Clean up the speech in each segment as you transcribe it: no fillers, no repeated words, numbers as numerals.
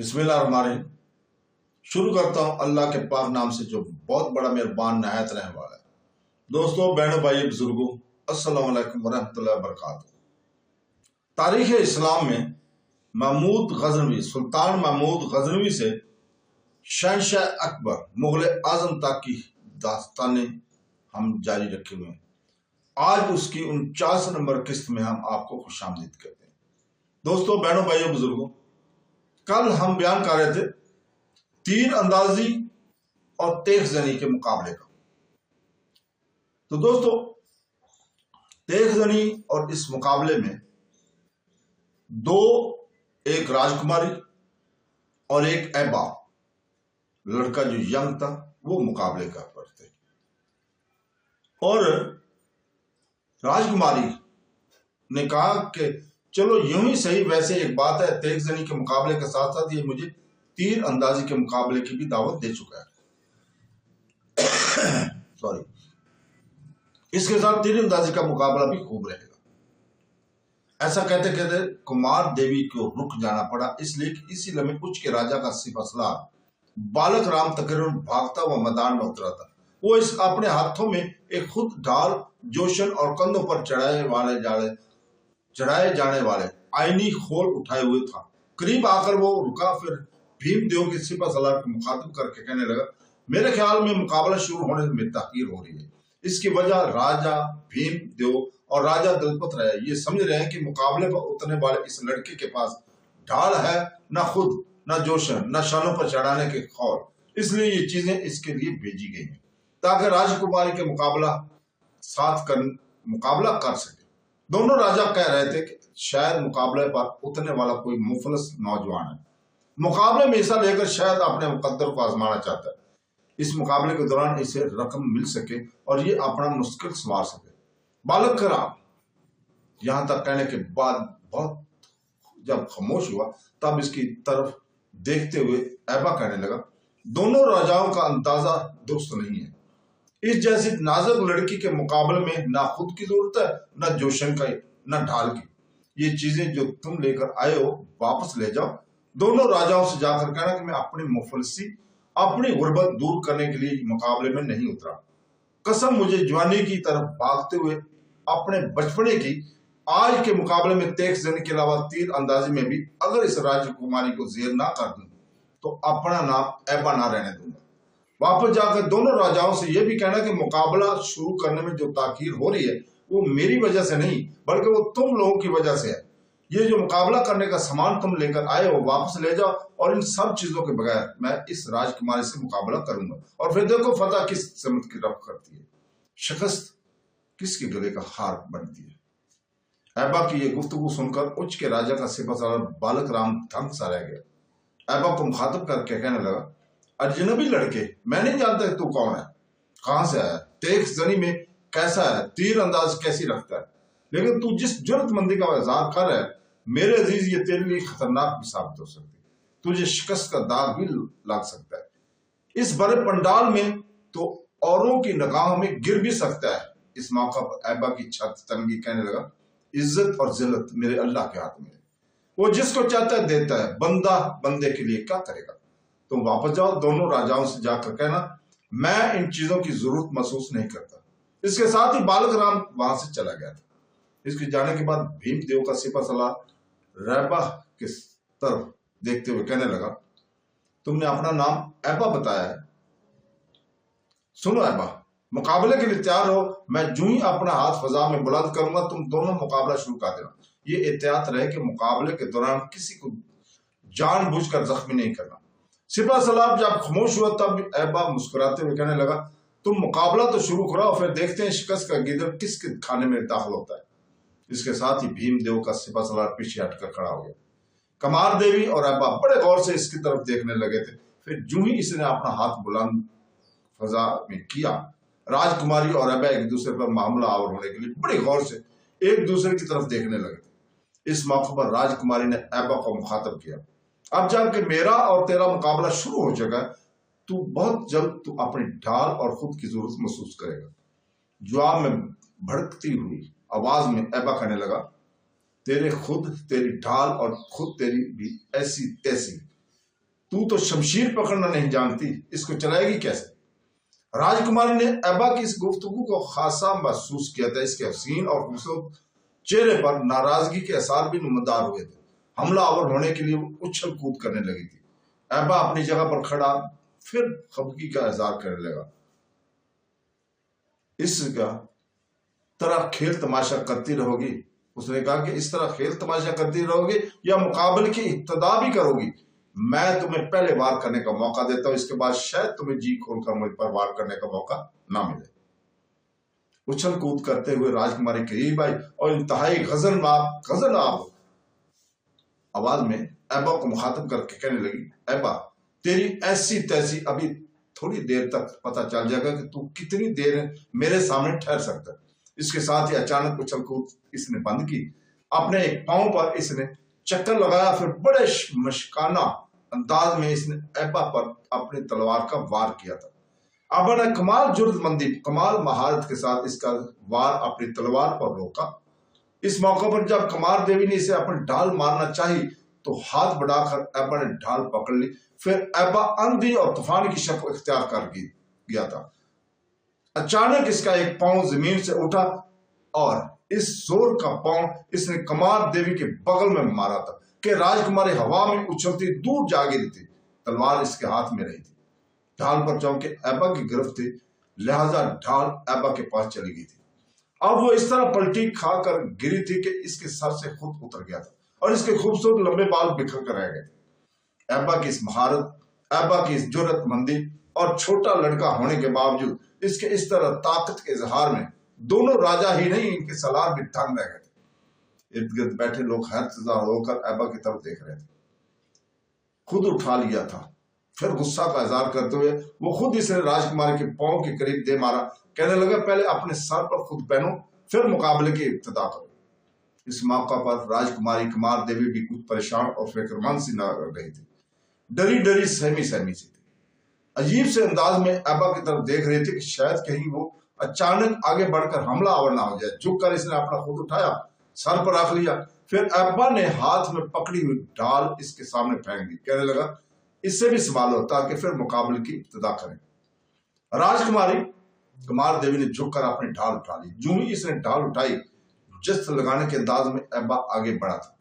बिस्मिल्लाहिर्रहमानिर्रहीम। शुरू करता हूँ अल्लाह के पाक नाम से जो बहुत बड़ा मेहरबान नहायत रहने वाला है। दोस्तों, बहनों, भाई, बुजुर्गों, अस्सलाम वालेकुम वरहमतुल्लाहि वबरकातुहू। तारीख इस्लाम में महमूद गजनवी, सुल्तान महमूद गजनवी से शहंशाह अकबर मुगल आजम तक की दास्तानें हम जारी रखे हुए हैं। आज उसकी 49 नंबर किस्त में हम आपको खुशामदीद कहते हैं। दोस्तों, बहनों, भाइयों, बुजुर्गों, कल हम बयान कर रहे थे तीर अंदाजी और तेख जनी के मुकाबले का। तो दोस्तों, तेख जनी और इस मुकाबले में एक राजकुमारी और एक ऐबा लड़का जो यंग था वो मुकाबले कर पड़ते। और राजकुमारी ने कहा कि चलो यूं ही सही, वैसे एक बात है, तेख जनी के मुकाबले के साथ साथ ये मुझे तीर अंदाजी के मुकाबले की भी दावत दे चुका है। सॉरी, इसके साथ तीर अंदाजी का मुकाबला भी खूब रहेगा। ऐसा कहते कहते कुमार देवी को रुक जाना पड़ा, इसलिए कि इसी लम्हे उच्च के राजा का सिपहसालार बालक राम तकरीबन भागता हुआ मैदान में उतरा था। वो इस अपने हाथों में एक खुद ढाल, जोशन और कंधों पर चढ़ाए जाने वाले आईनी खोल उठाए हुए था। करीब आकर वो रुका, फिर भीमदेव के सिपहसालार को मुखातिब करके कहने लगा, मेरे ख्याल में मुकाबला शुरू होने में ताखीर हो रही है। इसकी वजह राजा भीमदेव और राजा दलपत राय ये समझ रहे हैं कि मुकाबले पर उतरने वाले इस लड़के के पास ढाल है, न खुद, न जोशन, न शानों पर चढ़ाने के खौल, इसलिए ये चीजें इसके लिए भेजी गई हैं ताकि राजकुमारी के मुकाबला कर सके। दोनों राजा कह रहे थे कि शायद मुकाबले पर उतरने वाला कोई मुफलस नौजवान है, मुकाबले में हिस्सा लेकर शायद अपने मुकद्दर को आजमाना चाहता है। इस मुकाबले के दौरान इसे रकम मिल सके और ये अपना मुश्किल संवार सके। बालक का राम यहां तक कहने के बाद बहुत जब खामोश हुआ, तब इसकी तरफ देखते हुए ऐबा कहने लगा, दोनों राजाओं का अंदाजा दुरुस्त नहीं है। इस जैसी नाजुक लड़की के मुकाबले में ना खुद की जरूरत है, न जोशन का, न ढाल की। ये चीजें जो तुम लेकर आए हो वापस ले जाओ। दोनों राजाओं से जाकर कहना कि मैं अपनी मुफलसी, अपनी गुर्बत दूर करने के लिए मुकाबले में नहीं उतरा। कसम मुझे जवानी की तरफ भागते हुए अपने बचपने की, आज के मुकाबले में तेख जनी के अलावा तीर अंदाजी में भी अगर इस राजकुमारी को जेर ना कर दूं तो अपना नाम ऐबा ना रहने दूंगा। वापस जाकर दोनों राजाओं से यह भी कहना कि मुकाबला शुरू करने में जो ताखीर हो रही है वो मेरी वजह से नहीं, बल्कि वो तुम लोगों की वजह से है। ये जो मुकाबला करने का सामान तुम लेकर आए हो वापस ले जाओ, और इन सब चीजों के बगैर मैं इस राजकुमारी से मुकाबला करूंगा। और फिर देखो फतह किस समत की रफ करती है, शिकस्त किसके गले का हार बनती है। ऐबा की ये गुफ्तगू सुनकर उच्च के राजा का सिपहसालार बालक राम थंग सा रह गया। ऐबा को मुखातिब करके कहने लगा, अजनबी लड़के, मैं नहीं जानता तू कौन है, कहां से आया, तेख जनी में कैसा है, तीर अंदाज कैसी रखता है, लेकिन तू जिस जुर्रतमंदी का इज़हार कर रहा है मेरे अजीज, ये तेरे लिए खतरनाक भी साबित हो सकती है। तुझे शिकस्त का दाग भी लग सकता है। इस बड़े पंडाल में तो औरों की निगाहों में गिर भी सकता है। इस मौका पर ऐबा की छत तंगी कहने लगा, इज्जत और जिल्लत मेरे अल्लाह के हाथ में है, वो जिसको चाहता है देता है, बंदा बंदे के लिए क्या करेगा। तुम वापस जाओ, दोनों राजाओं से जाकर कहना मैं इन चीजों की जरूरत महसूस नहीं करता। इसके साथ ही बालक राम वहां से चला गया था। इसके जाने के बाद भीमदेव का सिपहसालार रैबा की तरफ देखते हुए कहने लगा, तुमने अपना नाम ऐबा बताया है। सुनो ऐबा, मुकाबले के लिए तैयार हो। मैं जूं ही अपना हाथ फजा में बुलंद करूंगा, तुम दोनों मुकाबला शुरू कर देना। ये एहतियात रहे कि मुकाबले के दौरान किसी को जानबूझकर जख्मी नहीं करना। सिपहसालार जब खामोश हुआ तब ऐबा मुस्कुराते हुए कहने लगा, तुम मुकाबला तो शुरू कराओ, फिर देखते हैं शिकस्त का गिदड़ किसके खाने में दाखिल होता है। इसके साथ ही भीमदेव का सिपहसालार पीछे हटकर खड़ा हो गया। कमार देवी और ऐबा बड़े गौर से इसकी तरफ देखने लगे थे। फिर जूं ही इसने अपना हाथ बुलंद फजा में किया, राजकुमारी और ऐबा एक दूसरे पर मामला आवर होने के लिए बड़े गौर से एक दूसरे की तरफ देखने लगे थे। इस मौके पर राजकुमारी ने ऐबा को मुखातब किया, अब जबकि मेरा और तेरा मुकाबला शुरू हो चुका है, तू बहुत जल्द तू अपनी ढाल और खुद की जरूरत महसूस करेगा। जवाब में भड़कती हुई आवाज में ऐबा कहने लगा, तेरे खुद, तेरी ढाल और खुद तेरी भी ऐसी तैसी, तू तो शमशीर पकड़ना नहीं जानती, इसको चलाएगी कैसे। राजकुमारी ने ऐबा की इस गुफ्तगू को खासा महसूस किया था। इसके हसीन और खूबसूरत चेहरे पर नाराजगी के आसार भी नमदार हुए थे। हमला आवर होने के लिए उछल कूद करने लगी थी। ऐबा अपनी जगह पर खड़ा फिर खफगी का इजहार करने लगा। इसका तरह खेल तमाशा करती रहोगी? उसने कहा कि इस तरह खेल तमाशा करती रहोगी या मुकाबले की इब्तिदा भी करोगी? मैं तुम्हें पहले वार करने का मौका देता हूं, इसके बाद शायद तुम्हें जी खोलकर मुझ पर वार करने का मौका ना मिले। उछल कूद करते हुए राजकुमारी करीब आई और इंतहाई गजननाक आवाज में ऐबा को मुखातब करके कहने लगी, ऐबा तेरी ऐसी तैसी अभी थोड़ी देर तक पता चल जाएगा कि तू कितनी देर मेरे सामने ठहर सकता है। इसके साथ ही अचानक उछल कूद इसने बंद की। अपने एक पांव पर इसने चक्कर लगाया, फिर बड़े मशकाना अंदाज में इसने ऐबा पर अपनी तलवार का वार किया था। ऐबा ने कमाल जुर्दमंदी, कमाल महारत के साथ इसका वार अपनी तलवार पर रोका। इस मौके पर जब कमार देवी ने इसे अपनी ढाल मारना चाहिए तो हाथ बढ़ाकर ऐबा ने ढाल पकड़ ली। फिर ऐबा आंधी और तूफान की शक्ल इख्तियार कर गया था। अचानक इसका एक पांव जमीन से उठा और इस जोर का पांव इसने कमार देवी के बगल में मारा था कि राजकुमारी हवा में उछलती दूर जा गिरी थी। तलवार इसके हाथ में रही थी। ढाल पर चौंके ऐबा की गिरफ्त थी, लिहाजा ढाल ऐबा के पास चली गई थी। अब वो इस तरह पलटी खाकर गिरी थी कि इसके सर से खुद उतर गया था और इसके खूबसूरत लंबे बाल बिखर कर रह गए थे। ऐबा की इस महारत, ऐबा की इस जुर्रतमंदी और छोटा लड़का होने के बावजूद इसके इस तरह ताकत के इजहार में दोनों राजा ही नहीं, इनके सलार भी दंग रह गए थे। इर्द गिर्द बैठे लोग हैरतजार होकर ऐबा की तरफ देख रहे थे। खुद उठा लिया था, फिर गुस्सा का इजहार करते हुए वो खुद इसे राजकुमारी के पांव के करीब दे मारा। कहने लगा, पहले अपने सर पर खुद पहनो, फिर मुकाबले की इब्तिदा करो। इस मौका पर राजकुमारी कमार देवी भी कुछ परेशान और फिक्रमंद सी न रही थी। डरी डरी सहमी सहमी सी थी। अजीब से अंदाज में ऐबा की तरफ देख रही थी कि शायद कहीं वो अचानक आगे बढ़कर हमला आवर ना हो जाए। झुककर इसने अपना खुद उठाया, सर पर रख लिया। फिर ऐबा ने हाथ में पकड़ी हुई ढाल इसके सामने फेंक दी। कहने लगा, इससे भी सवाल होता कि फिर मुकाबले की इब्तिदा करें। राजकुमारी कमार देवी ने झुककर अपनी ढाल उठा ली। जो ही इसने ढाल उठाई, जस्त लगाने के अंदाज में ऐबा आगे बढ़ा था।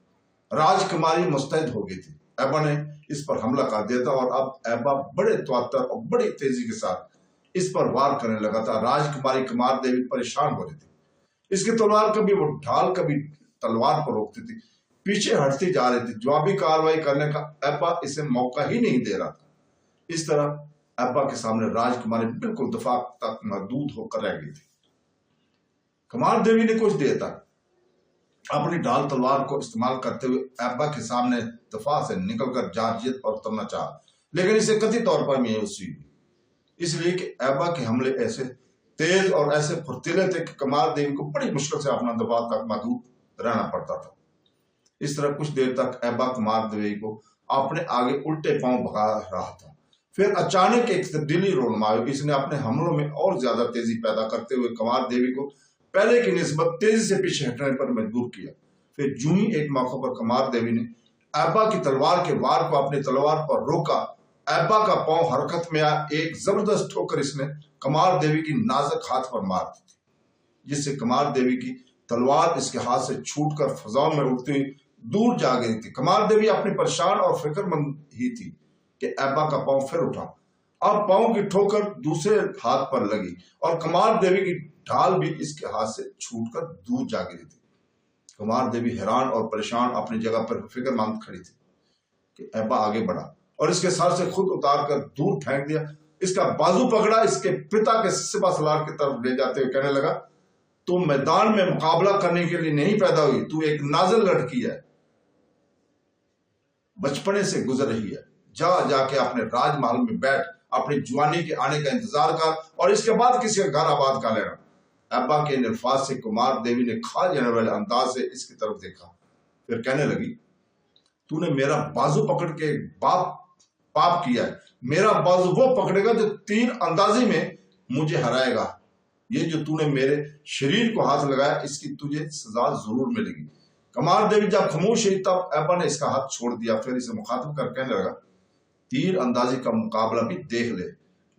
राजकुमारी मुस्तैद हो गई थी। ऐबा ने इस पर हमला कर दिया था और अब ऐबा बड़े त्वत्तर और बड़ी तेजी के साथ इस पर वार करने लगा था। राजकुमारी कमार देवी परेशान हो रही थी। इसकी तलवार कभी वो ढाल कभी तलवार पर रोकती थी, पीछे हटती जा रही थी। जवाबी कार्रवाई करने का ऐबा इसे मौका ही नहीं दे रहा था। इस तरह ऐबा के सामने राजकुमारी बिल्कुल दफा तक महदूद होकर रह गई थी। कमार देवी ने कुछ देर तक अपनी ढाल तलवार को इस्तेमाल करते हुए ऐबा के सामने दफा से निकलकर जारजियत पर उतरना चाहा, लेकिन इसे कथित तौर पर मायूसी हुई, इसलिए कि ऐबा के हमले ऐसे तेज और ऐसे फुर्तीले थे कि कमार देवी को बड़ी मुश्किल से अपना दफा तक महदूद रहना पड़ता था। इस तरह कुछ देर तक ऐबा कमार देवी को अपने आगे उल्टे पांव भगा रहा था। फिर अचानक एक तब्दीली रोनमा आई। इसने अपने हमलों में और ज्यादा तेजी पैदा करते हुए कमार देवी को पहले की निस्बत तेजी से पीछे हटने पर मजबूर किया। फिर जूं ही एक मौके पर कमार देवी ने ऐबा की तलवार के वार को अपनी तलवार पर रोका। ऐबा का पांव हरकत में आया। एक जबरदस्त ठोकर इसने कमार देवी की नाजुक हाथ पर मार दी थी, जिससे कमार देवी की तलवार इसके हाथ से छूटकर फजाओं में उड़ती हुई दूर जा गई थी। कमार देवी अपनी परेशान और फिक्रमंद ही थी कि ऐबा का पांव फिर उठा। अब पांव की ठोकर दूसरे हाथ पर लगी और कमार देवी की ढाल भी इसके हाथ से छूटकर दूर जा गिरी थी। कमार देवी हैरान और परेशान अपनी जगह पर फिक्रमंद खड़ी थी कि ऐबा आगे बढ़ा और इसके सर से खुद उतार कर दूर फेंक दिया। इसका बाजू पकड़ा, इसके पिता के सिपा सलार की तरफ ले जाते हुए कहने लगा, तुम मैदान में मुकाबला करने के लिए नहीं पैदा हुई, तू एक नाज़िल लड़की है, बचपने से गुजर रही है। जा जाके अपने राजमहल में बैठ अपनी जवानी के आने का इंतजार कर और इसके बाद किसी का घर आबाद कर लेना। ऐबा के इन अल्फाज से कुमार देवी ने खा जाने वाले अंदाज से इसकी तरफ देखा। फिर कहने लगी, तूने मेरा बाजू पकड़ के पाप किया है। मेरा बाजू वो पकड़ेगा जो तीर अंदाजी में मुझे हराएगा। ये जो तूने मेरे शरीर को हाथ लगाया, इसकी तुझे सजा जरूर मिलेगी। कमार देवी जब खामोश हुई तब ऐबा ने इसका हाथ छोड़ दिया। फिर इसे मुखातिब कर कहने लगा, तीर अंदाजी का मुकाबला भी देख ले,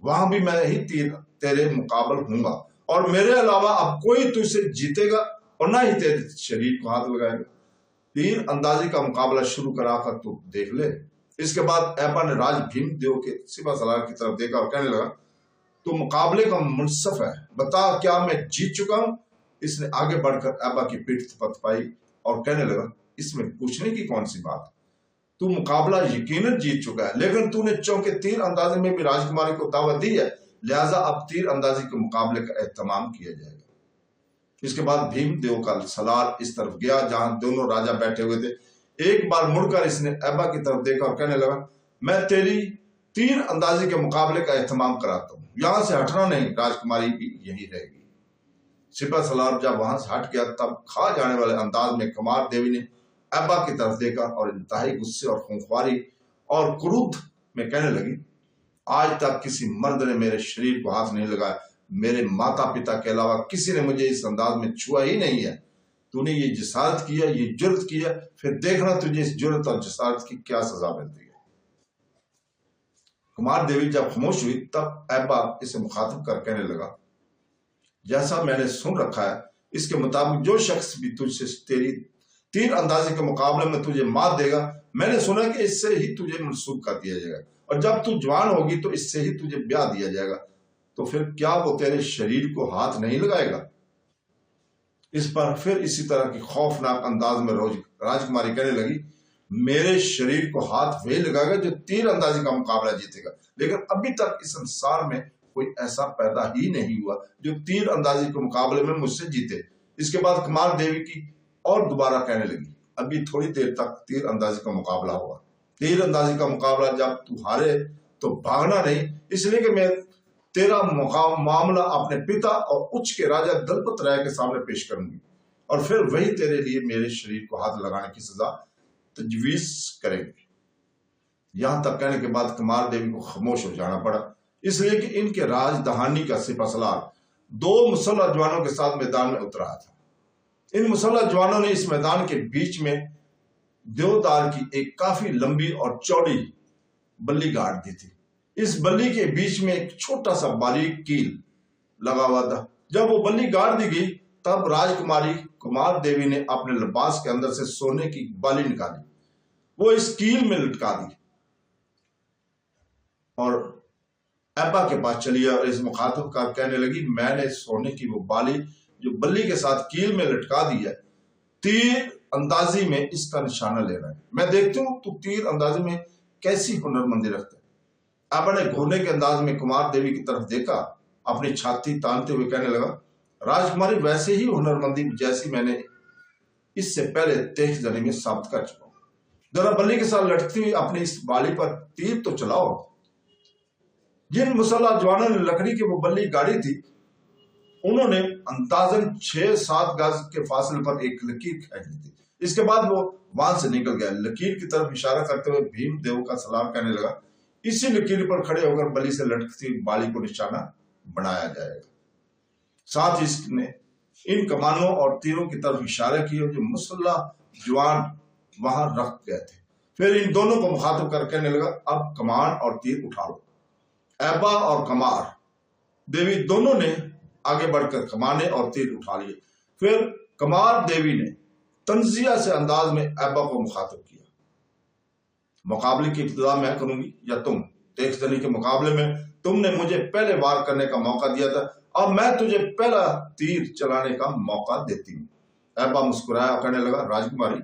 वहां भी मैं ही तेरे मुकाबल हूंगा, और मेरे अलावा अब कोई तुझसे जीतेगा और ना ही तेरे शरीर को हाथ लगाएगा। तीर अंदाजी का मुकाबला शुरू कराकर तू देख ले। इसके बाद ऐबा ने राज भीमदेव के सिपह सलार की तरफ देखा और कहने लगा, तू मुकाबले का मुनसफ है, बता क्या मैं जीत चुका हूं? इसने आगे बढ़कर ऐबा की पीठ थपथपाई और कहने लगा, इसमें पूछने की कौन सी बात, तू मुकाबला यकीनन जीत चुका है, लेकिन तूने चौके तीर अंदाजी में भी राजकुमारी को दावत दी है, लिहाजा अब तीर अंदाजी के मुकाबले का एहतमाम किया जाएगा। इसके बाद भीमदेव का सलार इस तरफ गया जहां दोनों राजा बैठे हुए थे। एक बार मुड़कर इसने ऐबा की तरफ देखा और कहने लगा, मैं तेरी तीर अंदाजी के मुकाबले का एहतमाम कराता हूं, यहां से हटना नहीं, राजकुमारी भी यही रहेगी। सिपह सलार जब वहां से हट गया तब खा जाने वाले अंदाज में कुमार देवी ने ऐबा की तरफ देखा और इंतहाई गुस्से और खूंखारी और क्रोध में कहने लगी, आज तक किसी मर्द ने मेरे शरीर को हाथ नहीं लगाया, मेरे माता पिता के अलावा किसी ने मुझे इस अंदाज में छुआ ही नहीं है। तूने ये जिसारत किया, ये जुर्रत किया, फिर देखना तुझे इस जुर्रत और जिसारत की क्या सजा मिलती है। कुमार देवी जब खामोश हुई तब ऐबा इसे मुखातिब कर कहने लगा, जैसा मैंने सुन रखा है इसके मुताबिक जो शख्स भी तुझसे तेरी तीर अंदाजी के मुकाबले में तुझे मात देगा, मैंने सुना कि इससे ही तुझे मनसूब कर दिया जाएगा, और जब तू जवान होगी तो इससे ही तुझे ब्याह दिया जाएगा, तो फिर क्या वो तेरे शरीर को हाथ नहीं लगाएगा? इस पर फिर इसी तरह की खौफनाक अंदाज में राजकुमारी कहने लगी, मेरे शरीर को हाथ वही लगाएगा जो तीर अंदाजी का मुकाबला जीतेगा, लेकिन अभी तक इस संसार में कोई ऐसा पैदा ही नहीं हुआ जो तीर अंदाजी के मुकाबले में मुझसे जीते। इसके बाद कुमार देवी की और दोबारा कहने लगी, अभी थोड़ी देर तक तीर अंदाजी का मुकाबला हुआ। तीर अंदाजी का मुकाबला जब तू हारे तो भागना नहीं, इसलिए कि मैं तेरा मामला अपने पिता और उच्च के राजा दलपत राय के सामने पेश करूंगी, और फिर वही तेरे लिए मेरे शरीर को हाथ लगाने की सजा तजवीज करेंगे। यहां तक कहने के बाद कुमार देवी को खामोश हो जाना पड़ा, इसलिए कि इनके राज दहानी का सिपह सलार 2 मुसल्लह जवानों के साथ मैदान में उतरा था। इन मुसल्लह जवानों ने इस मैदान के बीच में देवदार की एक काफी लंबी और चौड़ी बल्ली गाड़ दी थी। इस बल्ली के बीच में एक छोटा सा बारीक कील लगा हुआ था। जब वो बल्ली गाड़ दी गई तब राजकुमारी कुमार देवी ने अपने लिबास के अंदर से सोने की बाली निकाली, वो इस कील में लटका दी और ऐबा के पास चली और इस मुखातिब का कहने लगी, मैंने सोने की वो बाली जो बल्ली के साथ कील में लटका दी है, तीर अंदाजी में इसका निशाना ले रहा है, मैं देखती हूं तू तीर अंदाजी में कैसी हुनरमंदी रखता है। ऐबा ने घूरने के अंदाज में कुमार देवी की तरफ देखा, अपनी छाती तानते हुए कहने लगा, राजकुमारी वैसे ही हुनरमंदी जैसी मैंने इससे पहले तेख जनी में साबित कर चुका हूं, जरा बल्ली के साथ लटकती हुई अपनी इस बाली पर तीर तो चलाओ। जिन मुसल्लह जवानों ने लकड़ी की वो बल्ली गाड़ी थी, उन्होंने अंदाजन 6-7 गज के फासले पर एक लकीर खींच ली थी। इसके बाद वो वहां से निकल गया। लकीर की तरफ इशारा करते हुए भीमदेव का सलार कहने लगा, इसी लकीर पर खड़े होकर बलि से लटकती बाली को निशाना बनाया जाएगा। साथ ही इसने इन कमानों और तीरों की तरफ इशारा किए जो मुसल्लह जवान वहां रख गए थे। फिर इन दोनों को मुखातिब कर कहने लगा, अब कमान और तीर उठा लो। ऐबा और कुमार देवी दोनों ने आगे बढ़कर कमाने और तीर उठा लिए। फिर कुमार देवी ने तंजिया से अंदाज में ऐबा को मुखातिब किया, मुकाबले की इब्तिदा मैं करूंगी या तुम? तेखजनी के मुकाबले में तुमने मुझे पहले वार करने का मौका दिया था, अब मैं तुझे पहला तीर चलाने का मौका देती हूँ। ऐबा मुस्कुराया और कहने लगा, राजकुमारी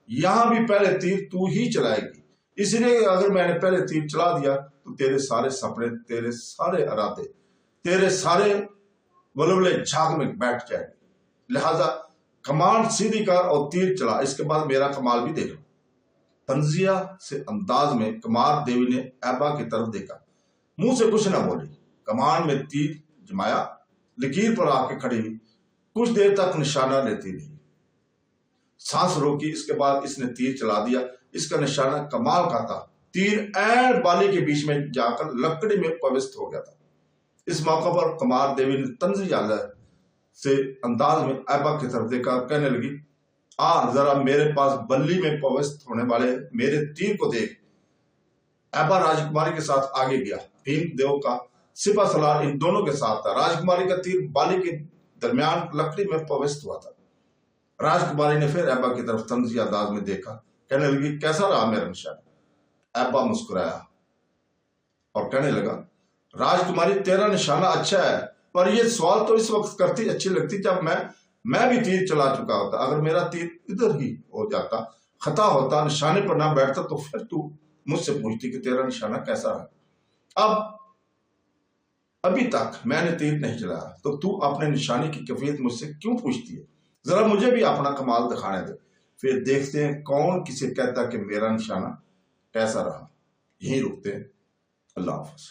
यहां भी पहले तीर तू ही चलाएगी, इसलिए अगर मैंने पहले तीर चला दिया तो तेरे सारे सपने, तेरे सारे इरादे, तेरे सारे वलवले झाग में बैठ जाएंगे। लिहाजा कमान सीधी कर और तीर चला, इसके बाद मेरा कमाल भी देख लो। तंजिया से अंदाज में कुमार देवी ने ऐबा की तरफ देखा, मुंह से कुछ ना बोली, कमान में तीर जमाया, लकीर पर आके खड़ी हुई, कुछ देर तक निशाना लेती रही, सांस रोकी। इसके बाद इसने तीर चला दिया। इसका निशाना कमाल का था, तीर ऐन बाली के बीच में जाकर लकड़ी में प्रविष्ट हो गया था। इस मौका पर कुमार देवी ने तंजिया से अंदाज में ऐबा की तरफ देखा, कहने लगी, जरा मेरे पास बल्ली में प्रविष्ट होने वाले मेरे तीर को देख। ऐबा राजकुमारी के साथ आगे गया। भीमदेव का सिपा सलार इन दोनों के साथ था। राजकुमारी का तीर बाली के दरमियान लकड़ी में प्रविष्ट हुआ था। राजकुमारी ने फिर ऐबा की तरफ तंजी अंदाज में देखा, कहने लगी, कैसा रहा मेरा निशाना? ऐबा मुस्कुराया और कहने लगा, राजकुमारी तेरा निशाना अच्छा है, पर यह सवाल तो इस वक्त करती अच्छी लगती जब मैं भी तीर चला चुका होता। अगर मेरा तीर इधर ही हो जाता, खता होता, निशाने पर ना बैठता, तो फिर तू मुझसे पूछती कि तेरा निशाना कैसा है। अभी तक मैंने तीर नहीं चलाया, तो तू अपने निशाने की कैफियत मुझसे क्यों पूछती है? जरा मुझे भी अपना कमाल दिखाने दे, फिर देखते हैं कौन किसे कहता कि मेरा निशाना कैसा रहा। यहीं रुकते हैं। अल्लाह हाफ़िज़।